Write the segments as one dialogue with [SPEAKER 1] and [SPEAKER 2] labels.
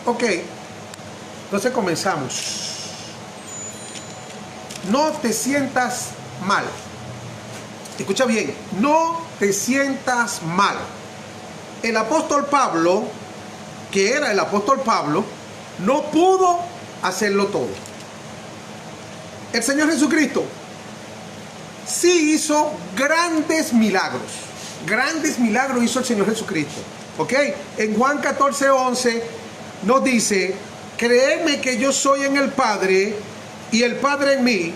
[SPEAKER 1] Ok, entonces comenzamos. No te sientas mal. Escucha bien, no te sientas mal. El apóstol Pablo, que era el apóstol Pablo, no pudo hacerlo todo. El Señor Jesucristo sí hizo grandes milagros. Grandes milagros hizo el Señor Jesucristo. ¿Ok? En Juan 14:11 nos dice: créeme que yo soy en el Padre y el Padre en mí.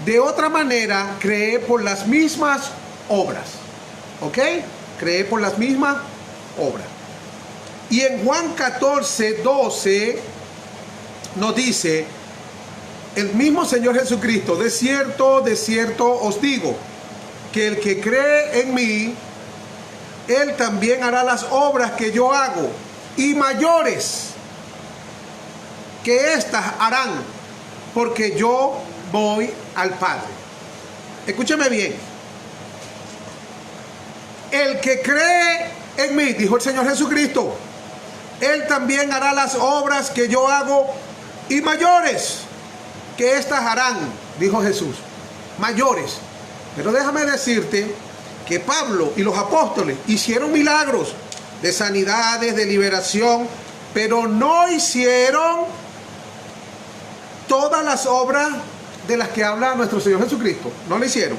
[SPEAKER 1] De otra manera, cree por las mismas obras. ¿Ok? Cree por las mismas obras. Y en Juan 14:12 nos dice el mismo Señor Jesucristo: de cierto os digo, que el que cree en mí, él también hará las obras que yo hago, y mayores que estas harán, porque yo voy al Padre. Escúcheme bien. El que cree en mí, dijo el Señor Jesucristo, él también hará las obras que yo hago, y mayores que estas harán, dijo Jesús. Mayores. Pero déjame decirte que Pablo y los apóstoles hicieron milagros de sanidades, de liberación, pero no hicieron todas las obras de las que habla nuestro Señor Jesucristo. No lo hicieron.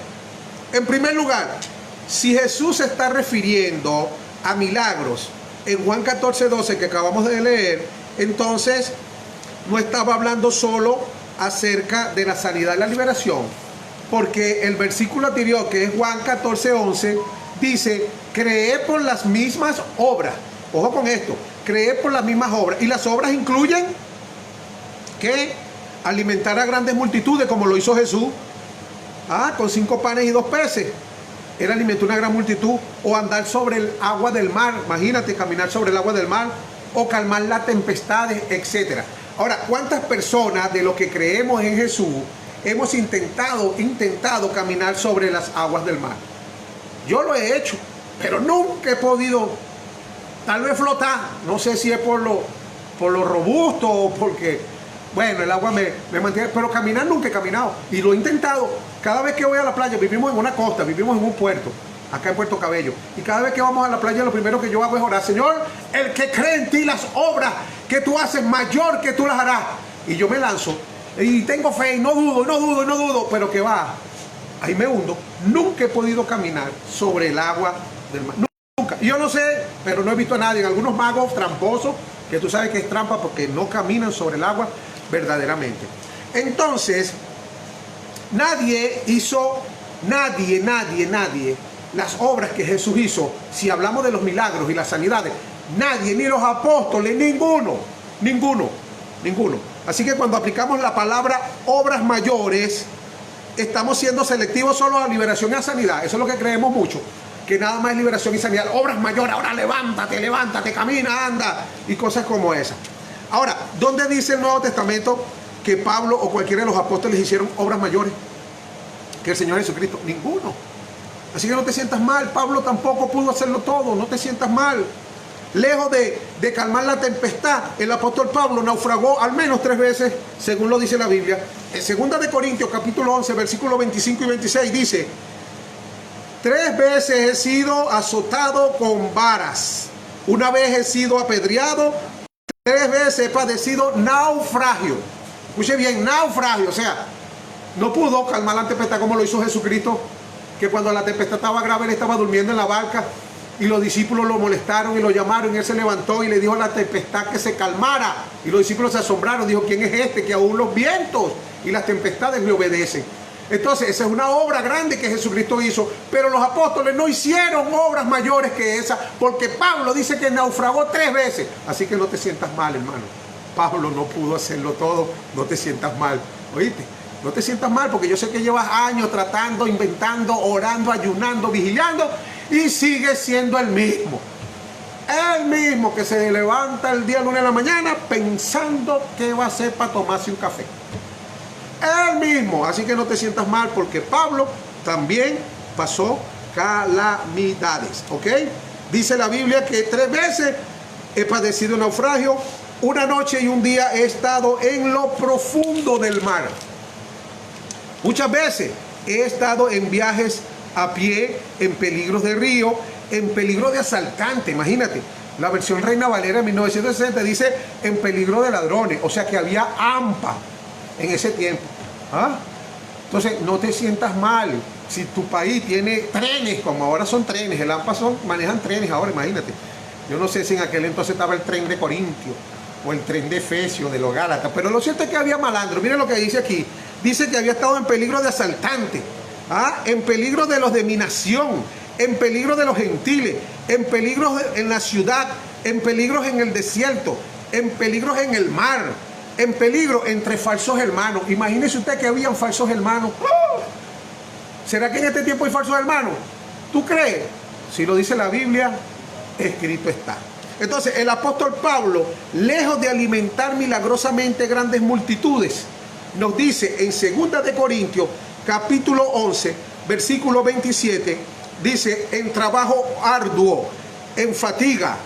[SPEAKER 1] En primer lugar, si Jesús se está refiriendo a milagros en Juan 14:12 que acabamos de leer, entonces no estaba hablando solo acerca de la sanidad y la liberación, porque el versículo anterior, que es Juan 14:11, dice: cree por las mismas obras. Ojo con esto, cree por las mismas obras. Y las obras incluyen que alimentar a grandes multitudes, como lo hizo Jesús, con 5 panes y 2 peces. Él alimentó una gran multitud. O andar sobre el agua del mar. Imagínate, caminar sobre el agua del mar. O calmar las tempestades, etc. Ahora, ¿cuántas personas de los que creemos en Jesús hemos intentado caminar sobre las aguas del mar? Yo lo he hecho, pero nunca he podido, tal vez flotar. No sé si es por lo robusto o porque, bueno, el agua me mantiene, pero caminar nunca he caminado. Y lo he intentado. Cada vez que voy a la playa, vivimos en una costa, vivimos en un puerto, acá en Puerto Cabello. Y cada vez que vamos a la playa, lo primero que yo hago es orar: Señor, el que cree en ti, las obras que tú haces, mayor que tú las harás. Y yo me lanzo y tengo fe y no dudo, pero que va, ahí me hundo. Nunca he podido caminar sobre el agua del mar. Nunca. Y yo no sé, pero no he visto a nadie. Algunos magos tramposos, que tú sabes que es trampa porque no caminan sobre el agua verdaderamente. Entonces, nadie hizo, nadie, las obras que Jesús hizo. Si hablamos de los milagros y las sanidades, nadie, ni los apóstoles, ninguno. Así que cuando aplicamos la palabra obras mayores, estamos siendo selectivos solo a liberación y a sanidad. Eso es lo que creemos mucho, que nada más es liberación y sanidad. Obras mayores, ahora levántate, camina, anda, y cosas como esas. Ahora, ¿dónde dice el Nuevo Testamento que Pablo o cualquiera de los apóstoles hicieron obras mayores que el Señor Jesucristo? Ninguno. Así que no te sientas mal. Pablo tampoco pudo hacerlo todo. No te sientas mal. Lejos de calmar la tempestad, el apóstol Pablo naufragó al menos 3 veces, según lo dice la Biblia. En 2 Corintios capítulo 11, versículos 25 y 26 dice: 3 veces he sido azotado con varas, 1 vez he sido apedreado, 3 veces he padecido naufragio. Escuche bien, naufragio. O sea, no pudo calmar la tempestad como lo hizo Jesucristo, que cuando la tempestad estaba grave, él estaba durmiendo en la barca y los discípulos lo molestaron y lo llamaron, y él se levantó y le dijo a la tempestad que se calmara, y los discípulos se asombraron. Dijo: ¿quién es este que aún los vientos y las tempestades le obedecen? Entonces, esa es una obra grande que Jesucristo hizo, pero los apóstoles no hicieron obras mayores que esa, porque Pablo dice que naufragó 3 veces. Así que no te sientas mal, hermano. Pablo no pudo hacerlo todo. No te sientas mal, ¿oíste? No te sientas mal, porque yo sé que llevas años tratando, inventando, orando, ayunando, vigilando, y sigues siendo el mismo. El mismo que se levanta el día lunes en la mañana pensando qué va a hacer para tomarse un café. El mismo. Así que no te sientas mal, porque Pablo también pasó calamidades, ¿ok? Dice la Biblia que 3 veces he padecido naufragio, una noche y un día he estado en lo profundo del mar. Muchas veces he estado en viajes a pie, en peligros de río, en peligro de asaltante. Imagínate, la versión Reina Valera de 1960 dice en peligro de ladrones. O sea que había hampa en ese tiempo. ¿Ah? Entonces, no te sientas mal. Si tu país tiene trenes, como ahora son trenes, el AMPA manejan trenes ahora, imagínate. Yo no sé si en aquel entonces estaba el tren de Corintio o el tren de Efesio, de los Gálatas, pero lo cierto es que había malandro. Miren lo que dice aquí. Dice que había estado en peligro de asaltante, en peligro de los de mi nación, en peligro de los gentiles, en peligro en la ciudad, en peligros en el desierto, en peligros en el mar, en peligro entre falsos hermanos. Imagínese usted que habían falsos hermanos. ¿Será que en este tiempo hay falsos hermanos? ¿Tú crees? Si lo dice la Biblia, escrito está. Entonces el apóstol Pablo, lejos de alimentar milagrosamente grandes multitudes, nos dice en 2 de Corintios capítulo 11 versículo 27, dice: en trabajo arduo, en fatiga,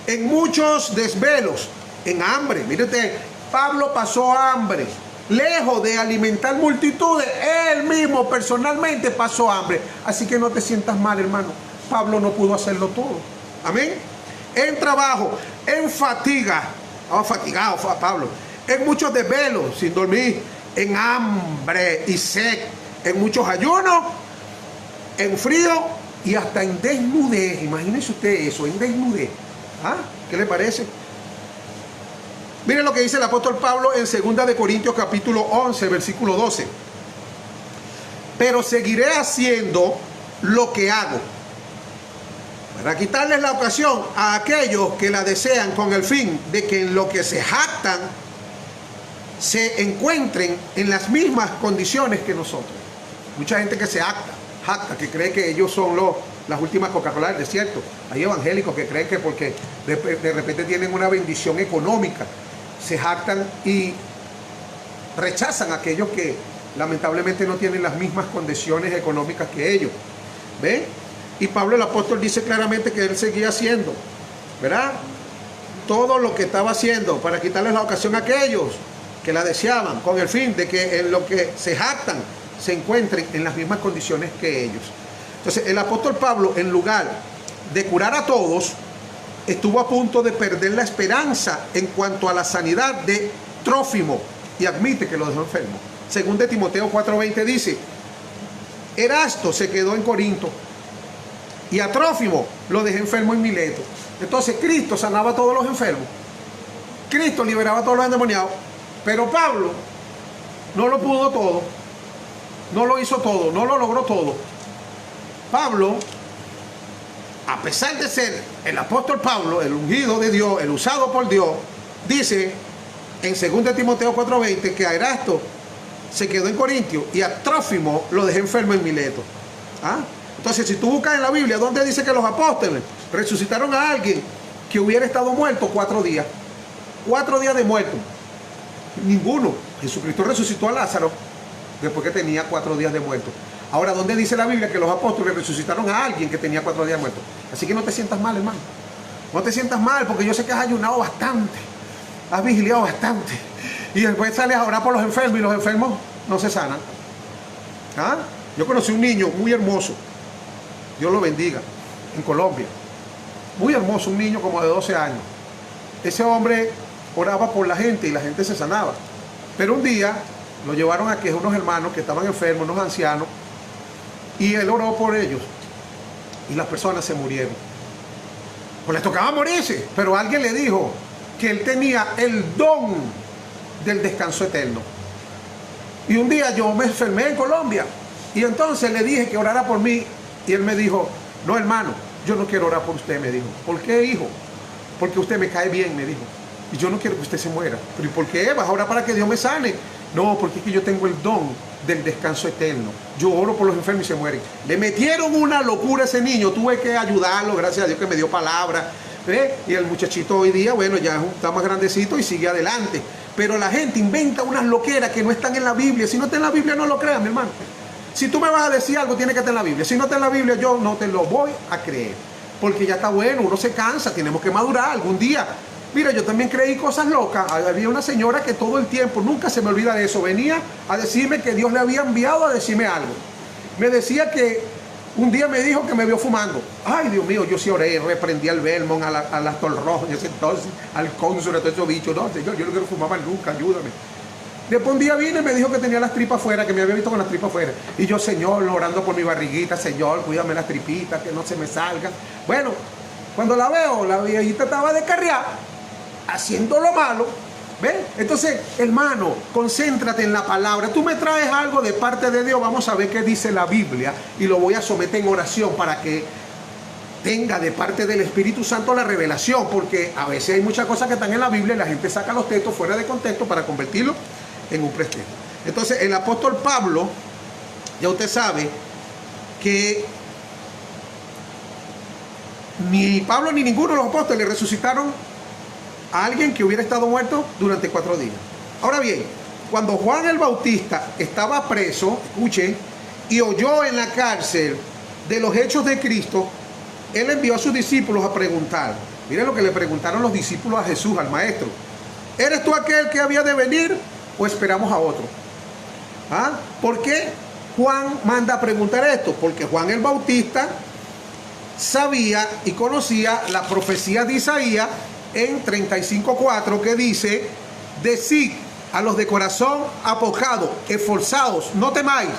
[SPEAKER 1] en muchos desvelos, en hambre. Mírate, Pablo pasó hambre. Lejos de alimentar multitudes, él mismo personalmente pasó hambre. Así que no te sientas mal, hermano. Pablo no pudo hacerlo todo. Amén. En trabajo, en fatiga, fatigado Pablo, en muchos desvelos, sin dormir, en hambre y sed, en muchos ayunos, en frío y hasta en desnudez. Imagínense usted eso, en desnudez. ¿Ah? ¿Qué le parece? Miren lo que dice el apóstol Pablo en 2 de Corintios capítulo 11, versículo 12. Pero seguiré haciendo lo que hago, para quitarles la ocasión a aquellos que la desean, con el fin de que en lo que se jactan se encuentren en las mismas condiciones que nosotros. Mucha gente que se jacta, que cree que ellos son las últimas Coca-Cola del desierto. Hay evangélicos que creen que porque de repente tienen una bendición económica, se jactan y rechazan a aquellos que lamentablemente no tienen las mismas condiciones económicas que ellos. ¿Ven? Y Pablo el apóstol dice claramente que él seguía haciendo, ¿verdad?, todo lo que estaba haciendo para quitarles la ocasión a aquellos que la deseaban, con el fin de que en lo que se jactan se encuentren en las mismas condiciones que ellos. Entonces el apóstol Pablo, en lugar de curar a todos, estuvo a punto de perder la esperanza en cuanto a la sanidad de Trófimo, y admite que lo dejó enfermo. Según de Timoteo 4:20 dice: Erasto se quedó en Corinto y a Trófimo lo dejé enfermo en Mileto. Entonces Cristo sanaba a todos los enfermos, Cristo liberaba a todos los endemoniados, pero Pablo no lo pudo todo, no lo hizo todo, no lo logró todo. Pablo, a pesar de ser el apóstol Pablo, el ungido de Dios, el usado por Dios, dice en 2 de Timoteo 4:20 que a Erasto se quedó en Corintio y a Trófimo lo dejé enfermo en Mileto. ¿Ah? Entonces, si tú buscas en la Biblia, ¿dónde dice que los apóstoles resucitaron a alguien que hubiera estado muerto 4 días? 4 días de muerto. Ninguno. Jesucristo resucitó a Lázaro después que tenía 4 días de muerto. Ahora, ¿dónde dice la Biblia que los apóstoles resucitaron a alguien que tenía 4 días de muerto? Así que no te sientas mal, hermano. No te sientas mal, porque yo sé que has ayunado bastante, has vigiliado bastante, y después sales a orar por los enfermos y los enfermos no se sanan. ¿Ah? Yo conocí un niño muy hermoso, Dios lo bendiga, en Colombia. Muy hermoso, un niño como de 12 años. Ese hombre oraba por la gente y la gente se sanaba. Pero un día lo llevaron a que unos hermanos que estaban enfermos, unos ancianos, y él oró por ellos y las personas se murieron. Pues les tocaba morirse, pero alguien le dijo que él tenía el don del descanso eterno. Y un día yo me enfermé en Colombia y entonces le dije que orara por mí y él me dijo: no, hermano, yo no quiero orar por usted, me dijo. ¿Por qué, hijo? Porque usted me cae bien, me dijo, y yo no quiero que usted se muera. ¿Pero y por qué? ¿Vas a orar para que Dios me sane? No, porque es que yo tengo el don del descanso eterno. Yo oro por los enfermos y se mueren. Le metieron una locura a ese niño. Tuve que ayudarlo, gracias a Dios que me dio palabra. Y el muchachito hoy día, bueno, ya está más grandecito y sigue adelante. Pero la gente inventa unas loqueras que no están en la Biblia. Si no está en la Biblia, no lo creas, mi hermano. Si tú me vas a decir algo, tiene que estar en la Biblia. Si no está en la Biblia, yo no te lo voy a creer. Porque ya está bueno, uno se cansa, tenemos que madurar. Algún día Mira, yo también creí cosas locas. Había una señora que todo el tiempo, nunca se me olvida de eso, venía a decirme que Dios le había enviado a decirme algo. Me decía que un día me dijo que me vio fumando. Ay, Dios mío, yo sí oré, reprendí al Belmont, a las Tolrojo, entonces, al cónsul, a todos esos bichos. No, Señor, yo no quiero fumar más nunca, ayúdame. Después un día vine y me dijo que tenía las tripas afuera, que me había visto con las tripas afuera. Y yo, Señor, orando por mi barriguita, Señor, cuídame las tripitas, que no se me salgan. Bueno, cuando la veo, la viejita estaba descarriada, haciendo lo malo. ¿Ven? Entonces, hermano, concéntrate en la palabra. Tú me traes algo de parte de Dios, vamos a ver qué dice la Biblia y lo voy a someter en oración para que tenga de parte del Espíritu Santo la revelación, porque a veces hay muchas cosas que están en la Biblia y la gente saca los textos fuera de contexto para convertirlo en un pretexto. Entonces, el apóstol Pablo, ya usted sabe que ni Pablo ni ninguno de los apóstoles resucitaron a alguien que hubiera estado muerto durante 4 días. Ahora bien, cuando Juan el Bautista estaba preso, escuche, y oyó en la cárcel de los hechos de Cristo, él envió a sus discípulos a preguntar. Miren lo que le preguntaron los discípulos a Jesús, al maestro. ¿Eres tú aquel que había de venir o esperamos a otro? ¿Ah? ¿Por qué Juan manda a preguntar esto? Porque Juan el Bautista sabía y conocía la profecía de Isaías en 35:4 que dice: decid a los de corazón apocado, esforzados, no temáis,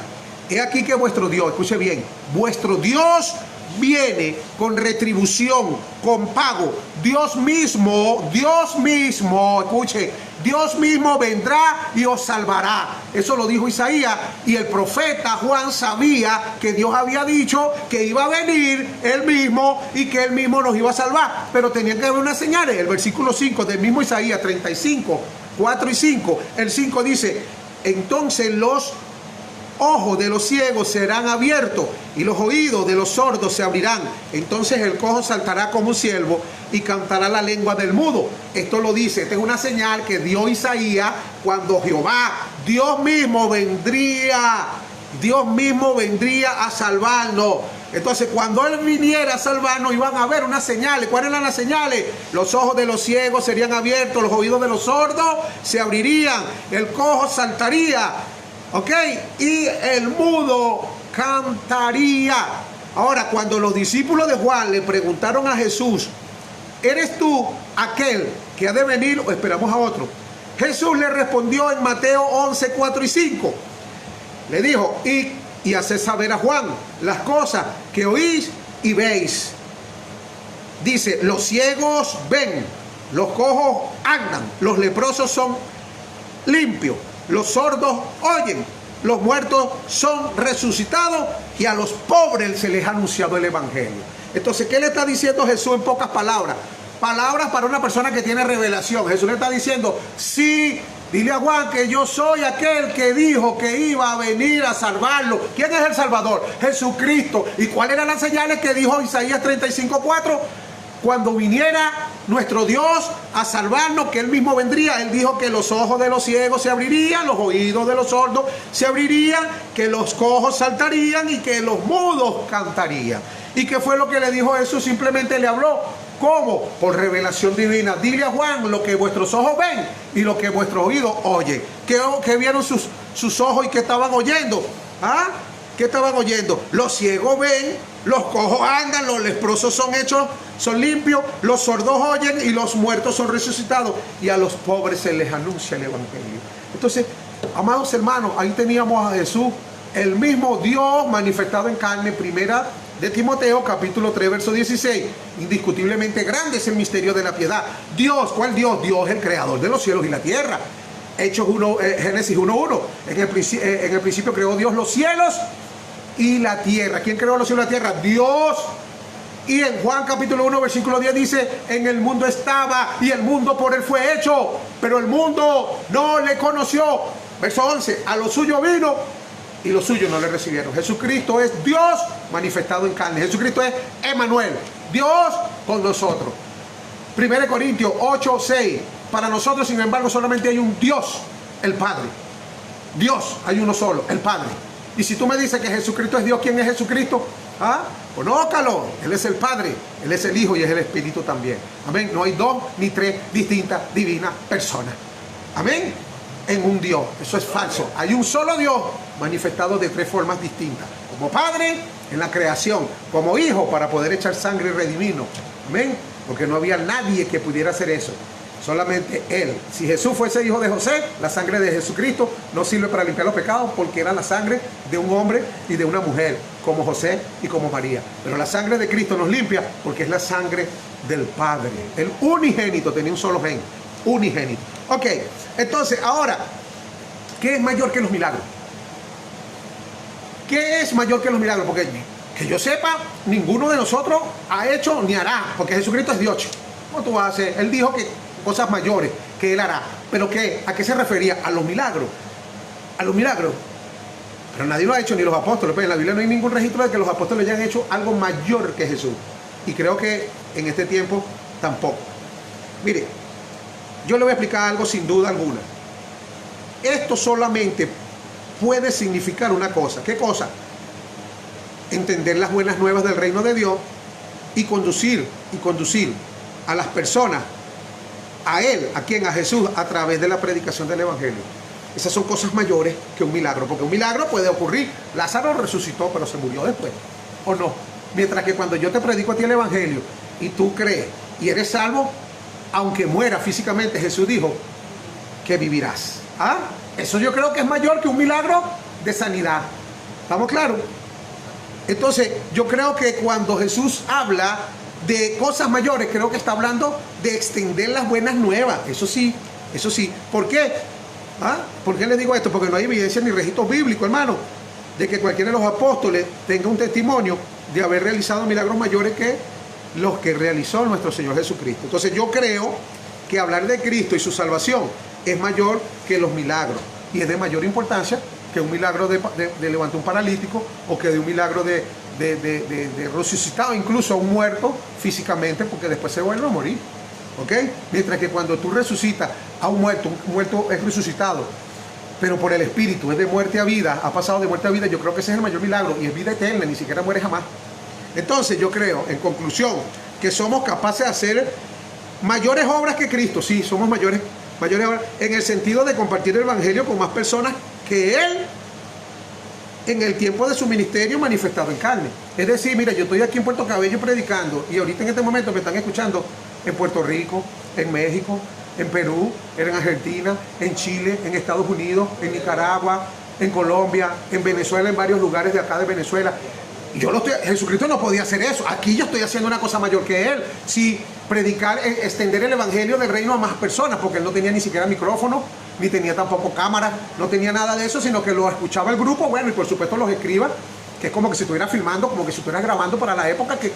[SPEAKER 1] he aquí que vuestro Dios, escuche bien, vuestro Dios viene con retribución, con pago. Dios mismo, escuche, Dios mismo vendrá y os salvará. Eso lo dijo Isaías, y el profeta Juan sabía que Dios había dicho que iba a venir él mismo y que él mismo nos iba a salvar, pero tenía que haber unas señales. El versículo 5 del mismo Isaías 35, 4 y 5, el 5 dice: entonces los ojos de los ciegos serán abiertos y los oídos de los sordos se abrirán. Entonces el cojo saltará como un ciervo y cantará la lengua del mudo. Esto lo dice, esta es una señal que dio Isaías cuando Jehová, Dios mismo vendría a salvarnos. Entonces cuando él viniera a salvarnos iban a haber unas señales. ¿Cuáles eran las señales? Los ojos de los ciegos serían abiertos, los oídos de los sordos se abrirían, el cojo saltaría, ¿ok? Y el mudo cantaría. Ahora, cuando los discípulos de Juan le preguntaron a Jesús: ¿eres tú aquel que ha de venir o esperamos a otro? Jesús le respondió en Mateo 11, 4 y 5. Le dijo: y haced saber a Juan las cosas que oís y veis. Dice: los ciegos ven, los cojos andan, los leprosos son limpios, los sordos oyen, los muertos son resucitados y a los pobres se les ha anunciado el evangelio. Entonces, ¿qué le está diciendo Jesús en pocas palabras? Palabras para una persona que tiene revelación. Jesús le está diciendo: sí, dile a Juan que yo soy aquel que dijo que iba a venir a salvarlo. ¿Quién es el Salvador? Jesucristo. ¿Y cuáles eran las señales que dijo Isaías 35:4? Cuando viniera nuestro Dios a salvarnos, que él mismo vendría. Él dijo que los ojos de los ciegos se abrirían, los oídos de los sordos se abrirían, que los cojos saltarían y que los mudos cantarían. ¿Y qué fue lo que le dijo Jesús? Simplemente le habló. ¿Cómo? Por revelación divina. Dile a Juan lo que vuestros ojos ven y lo que vuestros oídos oyen. ¿Qué vieron sus ojos y qué estaban oyendo? ¿Ah? ¿Qué estaban oyendo? Los ciegos ven, los cojos andan, los leprosos son limpios, los sordos oyen y los muertos son resucitados, y a los pobres se les anuncia el evangelio. Entonces, amados hermanos, ahí teníamos a Jesús, el mismo Dios manifestado en carne. Primera de Timoteo, capítulo 3, verso 16. Indiscutiblemente grande es el misterio de la piedad. Dios, ¿cuál Dios? Dios, el creador de los cielos y la tierra. Génesis 1:1. En el principio creó Dios los cielos y la tierra. ¿Quién creó los cielos y la tierra? Dios. Y en Juan capítulo 1 versículo 10 dice: en el mundo estaba y el mundo por él fue hecho, pero el mundo no le conoció. Verso 11: a lo suyo vino y los suyos no le recibieron. Jesucristo es Dios manifestado en carne. Jesucristo es Emmanuel, Dios con nosotros. 1 Corintios 8:6. Para nosotros, sin embargo, solamente hay un Dios, el Padre. Dios, hay uno solo, el Padre. Y si tú me dices que Jesucristo es Dios, ¿quién es Jesucristo? ¿Ah? Conózcalo. Él es el Padre, Él es el Hijo y es el Espíritu también. Amén. No hay dos ni tres distintas divinas personas. Amén. En un Dios. Eso es falso. Hay un solo Dios manifestado de tres formas distintas. Como Padre en la creación, como Hijo para poder echar sangre y redimirnos. Amén. Porque no había nadie que pudiera hacer eso. Solamente Él. Si Jesús fuese hijo de José, la sangre de Jesucristo no sirve para limpiar los pecados porque era la sangre de un hombre y de una mujer, como José y como María. Pero la sangre de Cristo nos limpia porque es la sangre del Padre. El unigénito tenía un solo gen. Unigénito. Ok, entonces ahora, ¿qué es mayor que los milagros? ¿Qué es mayor que los milagros? Porque que yo sepa, ninguno de nosotros ha hecho ni hará, porque Jesucristo es Dios. ¿Cómo tú vas a hacer? Él dijo que cosas mayores que Él hará. ¿Pero qué? ¿A qué se refería? A los milagros. A los milagros. Pero nadie lo ha hecho, ni los apóstoles. Pues en la Biblia no hay ningún registro de que los apóstoles hayan hecho algo mayor que Jesús. Y creo que en este tiempo tampoco. Mire, yo le voy a explicar algo sin duda alguna. Esto solamente puede significar una cosa. ¿Qué cosa? Entender las buenas nuevas del reino de Dios y conducir a las personas, a Él, ¿a quién? A Jesús, a través de la predicación del Evangelio. Esas son cosas mayores que un milagro, porque un milagro puede ocurrir. Lázaro resucitó, pero se murió después, ¿o no? Mientras que cuando yo te predico a ti el Evangelio y tú crees y eres salvo, aunque muera físicamente, Jesús dijo que vivirás. ¿Ah? Eso yo creo que es mayor que un milagro de sanidad. ¿Estamos claros? Entonces, yo creo que cuando Jesús habla de cosas mayores, creo que está hablando de extender las buenas nuevas. Eso sí, eso sí. ¿Por qué? ¿Ah? ¿Por qué les digo esto? Porque no hay evidencia ni registros bíblicos, hermano, de que cualquiera de los apóstoles tenga un testimonio de haber realizado milagros mayores que los que realizó nuestro Señor Jesucristo. Entonces yo creo que hablar de Cristo y su salvación es mayor que los milagros y es de mayor importancia que un milagro de levantar un paralítico o que de un milagro de resucitado incluso a un muerto físicamente, porque después se vuelve a morir. ¿Ok? Mientras que cuando tú resucitas a un muerto es resucitado, pero por el Espíritu, es de muerte a vida, ha pasado de muerte a vida. Yo creo que ese es el mayor milagro y es vida eterna, ni siquiera muere jamás. Entonces yo creo, en conclusión, que somos capaces de hacer mayores obras que Cristo. Sí, somos mayores obras en el sentido de compartir el Evangelio con más personas que Él en el tiempo de su ministerio manifestado en carne. Es decir, mira, yo estoy aquí en Puerto Cabello predicando y ahorita en este momento me están escuchando en Puerto Rico, en México, en Perú, en Argentina, en Chile, en Estados Unidos, en Nicaragua, en Colombia, en Venezuela, en varios lugares de acá de Venezuela. Y Jesucristo no podía hacer eso. Aquí yo estoy haciendo una cosa mayor que Él. Sí, predicar, extender el Evangelio del reino a más personas, porque Él no tenía ni siquiera micrófono, ni tenía tampoco cámara, no tenía nada de eso, sino que lo escuchaba el grupo, bueno, y por supuesto los escribas, que es como que si estuviera filmando, como que si estuviera grabando para la época, que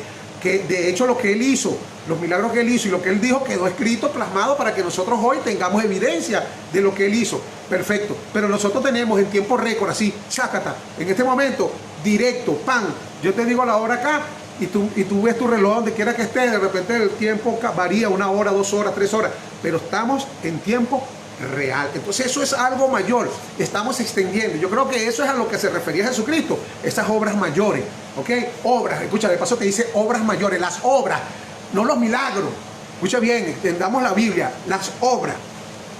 [SPEAKER 1] de hecho lo que Él hizo, los milagros que Él hizo y lo que Él dijo quedó escrito, plasmado para que nosotros hoy tengamos evidencia de lo que Él hizo. Perfecto. Pero nosotros tenemos en tiempo récord, así, chácata, en este momento, directo, pan. Yo te digo la hora acá y tú ves tu reloj donde quiera que estés, de repente el tiempo varía 1 hora, 2 horas, 3 horas, pero estamos en tiempo real. Entonces eso es algo mayor, estamos extendiendo. Yo creo que eso es a lo que se refería Jesucristo, esas obras mayores, ¿ok? Obras, escucha, de paso te dice obras mayores, las obras, no los milagros. Escucha bien, entendamos la Biblia, las obras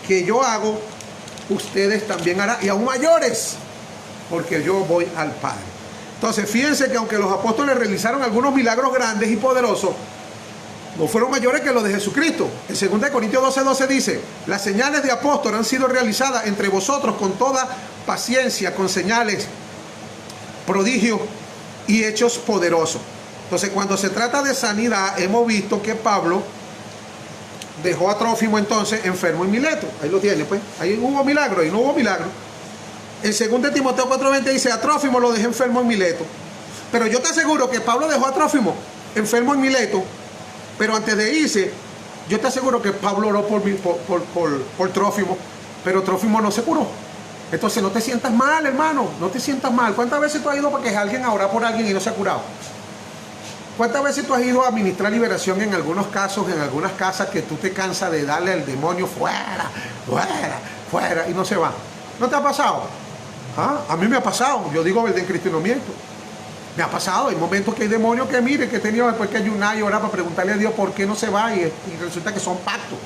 [SPEAKER 1] que yo hago, ustedes también harán, y aún mayores, porque yo voy al Padre. Entonces fíjense que aunque los apóstoles realizaron algunos milagros grandes y poderosos, no fueron mayores que los de Jesucristo. En 2 Corintios 12:12 dice: las señales de apóstol han sido realizadas entre vosotros con toda paciencia, con señales, prodigios y hechos poderosos. Entonces cuando se trata de sanidad, hemos visto que Pablo dejó a Trófimo entonces enfermo en Mileto. Ahí lo tiene, pues. Ahí hubo milagro, ahí no hubo milagro. En 2 Timoteo 4:20 dice: a Trófimo lo dejé enfermo en Mileto. Pero yo te aseguro que Pablo dejó a Trófimo enfermo en Mileto. Pero antes de irse, yo te aseguro que Pablo oró por Trófimo, pero Trófimo no se curó. Entonces no te sientas mal, hermano, no te sientas mal. ¿Cuántas veces tú has ido para que alguien a orar por alguien y no se ha curado? ¿Cuántas veces tú has ido a administrar liberación en algunos casos, en algunas casas, que tú te cansas de darle al demonio fuera, fuera, fuera, y no se va? ¿No te ha pasado? ¿Ah? A mí me ha pasado, yo digo verdad en Cristo y no miento. Me ha pasado, hay momentos que hay demonios que mire, que he tenido después que ayunar y orar para preguntarle a Dios por qué no se va y resulta que son pactos.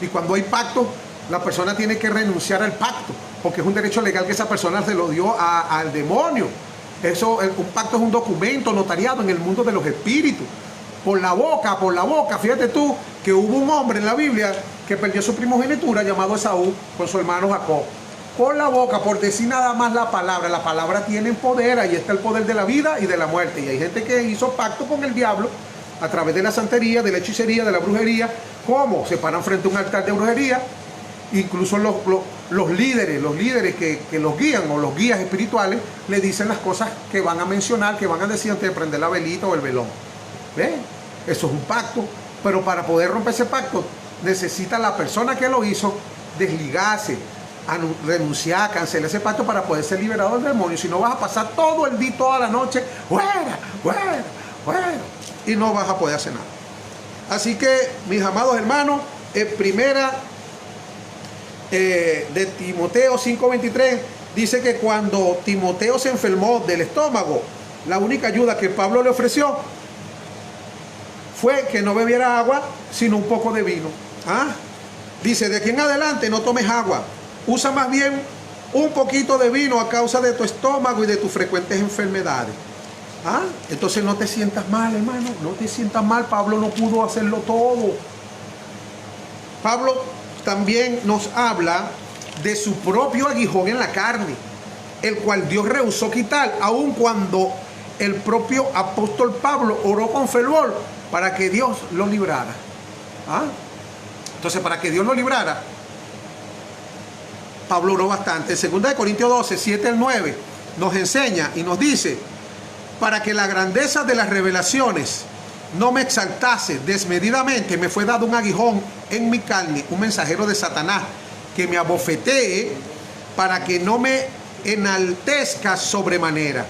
[SPEAKER 1] Y cuando hay pactos, la persona tiene que renunciar al pacto, porque es un derecho legal que esa persona se lo dio al demonio. Un pacto es un documento notariado en el mundo de los espíritus. Por la boca, fíjate tú que hubo un hombre en la Biblia que perdió su primogenitura llamado Esaú con su hermano Jacob. Por la boca, por decir nada más la palabra tiene poder, ahí está el poder de la vida y de la muerte. Y hay gente que hizo pacto con el diablo a través de la santería, de la hechicería, de la brujería. ¿Cómo? Se paran frente a un altar de brujería. Incluso los líderes que los guían o los guías espirituales le dicen las cosas que van a mencionar, que van a decir antes de prender la velita o el velón. ¿Ven? Eso es un pacto, pero para poder romper ese pacto necesita la persona que lo hizo desligarse, renunciar, cancelar ese pacto para poder ser liberado del demonio. Si no, vas a pasar todo el día, toda la noche, fuera, y no vas a poder hacer nada. Así que, mis amados hermanos, primera de Timoteo 5:23 dice que cuando Timoteo se enfermó del estómago, la única ayuda que Pablo le ofreció fue que no bebiera agua, sino un poco de vino. Dice, de aquí en adelante no tomes agua, usa más bien un poquito de vino a causa de tu estómago y de tus frecuentes enfermedades. Entonces no te sientas mal, hermano, no te sientas mal. Pablo no pudo hacerlo todo. Pablo también nos habla de su propio aguijón en la carne, el cual Dios rehusó quitar, aun cuando el propio apóstol Pablo oró con fervor para que Dios lo librara. Entonces, para que Dios lo librara, Pablo oró bastante. En 2 Corintios 12, 7 al 9, nos enseña y nos dice: para que la grandeza de las revelaciones no me exaltase desmedidamente, me fue dado un aguijón en mi carne, un mensajero de Satanás, que me abofetee para que no me enaltezca sobremanera.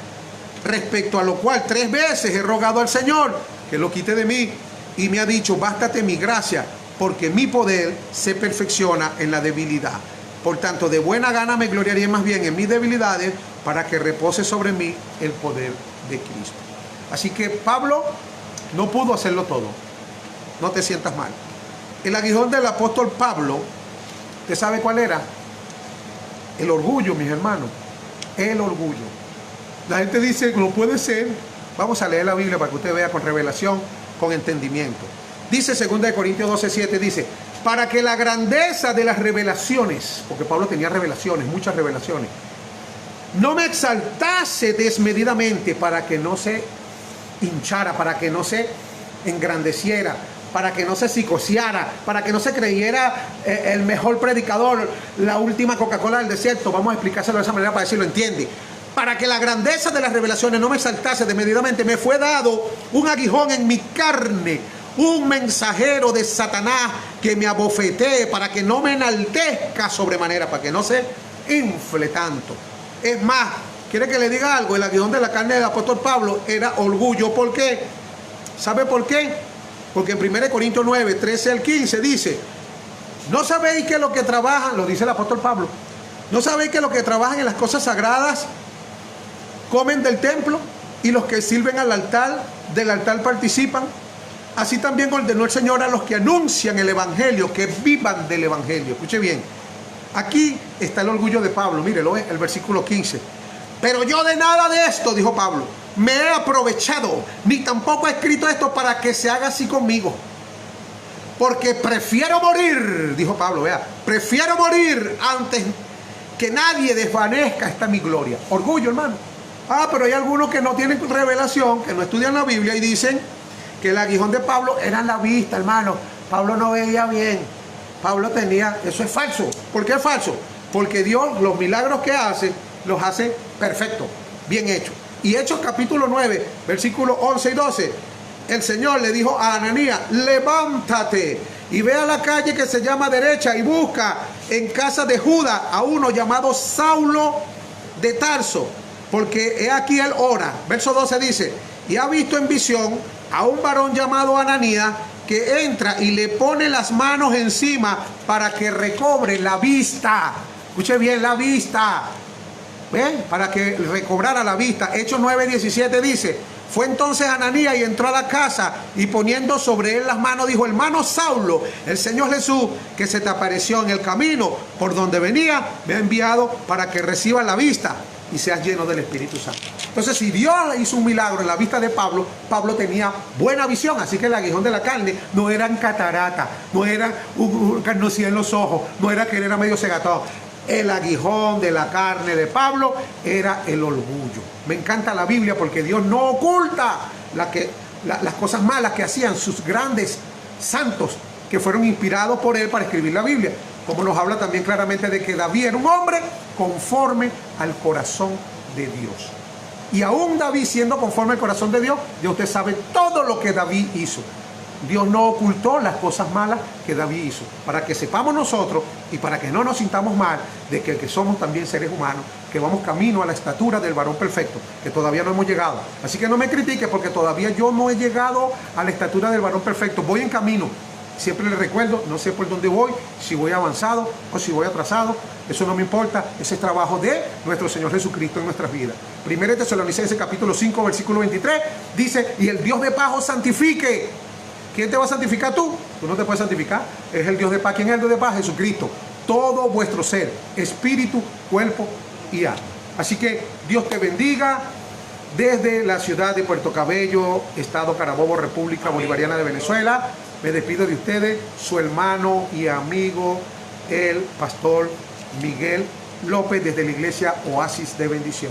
[SPEAKER 1] Respecto a lo cual 3 veces he rogado al Señor que lo quite de mí, y me ha dicho: bástate mi gracia, porque mi poder se perfecciona en la debilidad. Por tanto, de buena gana me gloriaré más bien en mis debilidades, para que repose sobre mí el poder de Cristo. Así que Pablo no pudo hacerlo todo. No te sientas mal. El aguijón del apóstol Pablo, ¿usted sabe cuál era? El orgullo, mis hermanos. El orgullo. La gente dice, no puede ser. Vamos a leer la Biblia para que usted vea con revelación, con entendimiento. Dice 2 Corintios 12:7, dice: para que la grandeza de las revelaciones, porque Pablo tenía revelaciones, muchas revelaciones, no me exaltase desmedidamente, para que no se hinchara, para que no se engrandeciera, para que no se psicoseara, para que no se creyera el mejor predicador, la última Coca-Cola del desierto. Vamos a explicárselo de esa manera para ver si lo entiende. Para que la grandeza de las revelaciones no me exaltase desmedidamente, me fue dado un aguijón en mi carne, un mensajero de Satanás que me abofetee para que no me enaltezca sobremanera, para que no se infle tanto. Es más, ¿quiere que le diga algo? El aguijón de la carne del apóstol Pablo era orgullo. ¿Por qué? ¿Sabe por qué? Porque en 1 Corintios 9, 13 al 15 dice: ¿no sabéis que los que trabajan, lo dice el apóstol Pablo, no sabéis que los que trabajan en las cosas sagradas comen del templo, y los que sirven al altar, del altar participan? Así también ordenó el Señor a los que anuncian el evangelio, que vivan del evangelio. Escuche bien, aquí está el orgullo de Pablo. Mírelo, el versículo 15. Pero yo de nada de esto, dijo Pablo, me he aprovechado, ni tampoco he escrito esto para que se haga así conmigo. Porque prefiero morir, dijo Pablo, vea, prefiero morir antes que nadie desvanezca esta mi gloria. Orgullo, hermano. Pero hay algunos que no tienen revelación, que no estudian la Biblia y dicen que el aguijón de Pablo era en la vista, hermano. Pablo no veía bien. Pablo tenía... Eso es falso. ¿Por qué es falso? Porque Dios, los milagros que hace, los hace perfectos, bien hechos. Y Hechos capítulo 9, versículos 11 y 12, el Señor le dijo a Ananías: levántate y ve a la calle que se llama derecha y busca en casa de Judas a uno llamado Saulo de Tarso, porque he aquí él ora. Verso 12 dice: y ha visto en visión a un varón llamado Ananías, que entra y le pone las manos encima para que recobre la vista. Escuche bien, la vista. ¿Ven? Para que recobrara la vista. Hechos 9:17 dice: fue entonces Ananías y entró a la casa y poniendo sobre él las manos dijo: hermano Saulo, el Señor Jesús que se te apareció en el camino por donde venía, me ha enviado para que recibas la vista y seas lleno del Espíritu Santo. Entonces, si Dios hizo un milagro en la vista de Pablo, Pablo tenía buena visión, así que el aguijón de la carne no era en catarata, no era carnosía en los ojos, no era que él era medio cegatón. El aguijón de la carne de Pablo era el orgullo. Me encanta la Biblia porque Dios no oculta las cosas malas que hacían sus grandes santos que fueron inspirados por él para escribir la Biblia. Como nos habla también claramente de que David era un hombre conforme al corazón de Dios. Y aún David siendo conforme al corazón de Dios, ya usted sabe todo lo que David hizo. Dios no ocultó las cosas malas que David hizo, para que sepamos nosotros y para que no nos sintamos mal de que somos también seres humanos, que vamos camino a la estatura del varón perfecto, que todavía no hemos llegado. Así que no me critique porque todavía yo no he llegado a la estatura del varón perfecto, voy en camino. Siempre les recuerdo, no sé por dónde voy, si voy avanzado o si voy atrasado, eso no me importa, ese es trabajo de nuestro Señor Jesucristo en nuestras vidas. 1 Tesalonicenses capítulo 5, versículo 23, dice: y el Dios de paz os santifique. ¿Quién te va a santificar tú? Tú no te puedes santificar. Es el Dios de paz. ¿Quién es el Dios de paz? Jesucristo. Todo vuestro ser, espíritu, cuerpo y alma. Así que Dios te bendiga desde la ciudad de Puerto Cabello, Estado Carabobo, República Bolivariana de Venezuela. Me despido de ustedes, su hermano y amigo, el pastor Miguel López, desde la iglesia Oasis de Bendición.